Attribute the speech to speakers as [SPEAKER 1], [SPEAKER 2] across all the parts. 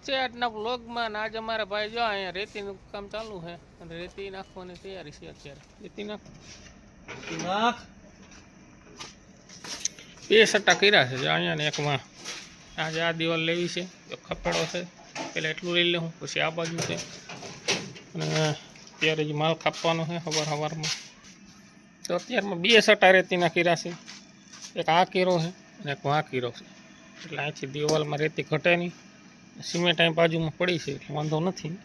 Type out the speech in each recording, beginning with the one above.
[SPEAKER 1] છે આજના વ્લોગમાં. ને આજે અમારા ભાઈ જો અહીંયા રેતીનું કામ ચાલુ છે અને રેતી નાખવાની તૈયારી છે અત્યારે. રેતી નાખ બે સટ્ટા કર્યા છે અહીંયા ને એકમાં. આજે આ દિવાલ લેવી છે, ખપેડો છે, પેલા એટલું લઈ લઉં, પછી આ બાજુ છે અને અત્યારે જ માલ કાપવાનો છે સવારમાં. તો અત્યારમાં બે સટ્ટા રેતીના કર્યા છે. એક આ કીરો છે અને એક આ કીરો છે, એટલે અહીંથી દિવાલમાં રેતી ઘટે નહીં. સિમેન્ટ અહીં બાજુમાં પડી છે એટલે વાંધો નથી.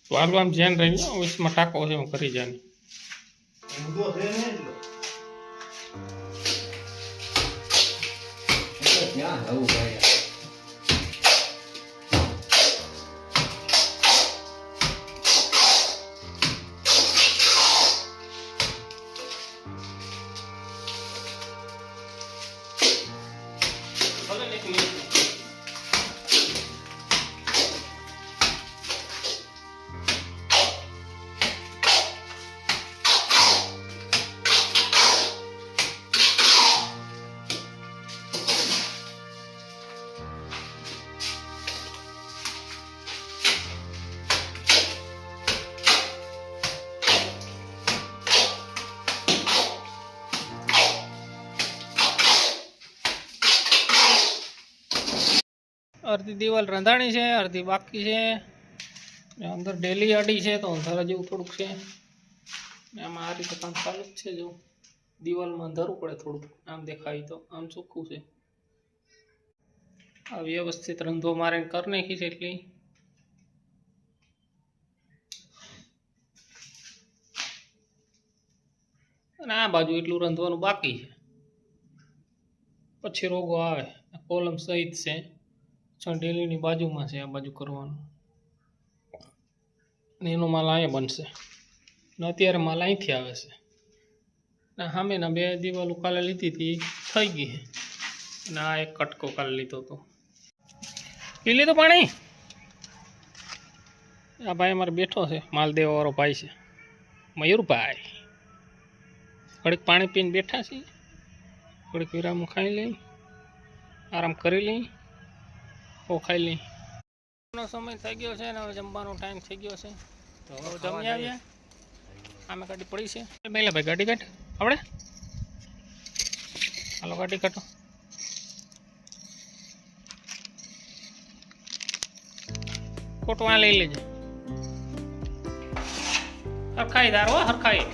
[SPEAKER 1] તો આગળ આમ ધ્યાન રહી વીસમાં ટાંકો છે હું કરી જાય. અડધી દિવાલ રંધાણી છે, અડધી બાકી છે. અંદર ડેલી આડી છે તો અંધારા જેવું થોડુંક છે. આમાં આ રીતે કામ ચાલુ જ છે. જો દિવાલમાં અંધારું પડે થોડુંક, આમ દેખાય તો આમ ચોખ્ખું છે. આ વ્યવસ્થિત રંધો મારે કરી નાખી છે એટલી. અને આ બાજુ એટલું રંધવાનું બાકી છે, પછી રોગો આવે. કોલમ સહિત છે, ડેલીની બાજુમાં છે આ બાજુ કરવાનું. અને એનો માલ અહીંયા બનશે ને અત્યારે માલ અહીંથી આવે છે. ને સામેના બે દિવાલો કાલે લીધી હતી થઈ ગઈ છે. અને આ એક કટકો કાલે લીધો હતો. પી લીધું પાણી? આ ભાઈ અમારે બેઠો છે, માલ દેવાવાળો ભાઈ છે મયુરભાઈ. ઘડીક પાણી પીને બેઠા છીએ, ઘડીક વિરામ ખાઈ લઈ, આરામ કરી લઈ, ખાઈ લઈ. સમય થઈ ગયો છે ને હવે જમવાનો ટાઈમ થઈ ગયો છે. તો હવે જમી આવ્યા. આમે ગાડી પડી છે. પહેલા ભાઈ ગાડી કાઢ આપણે. હાલો ગાડી કાઢો. ખોટું આ લઈ લેજે. હરખાઈ દારો હરખાઈ.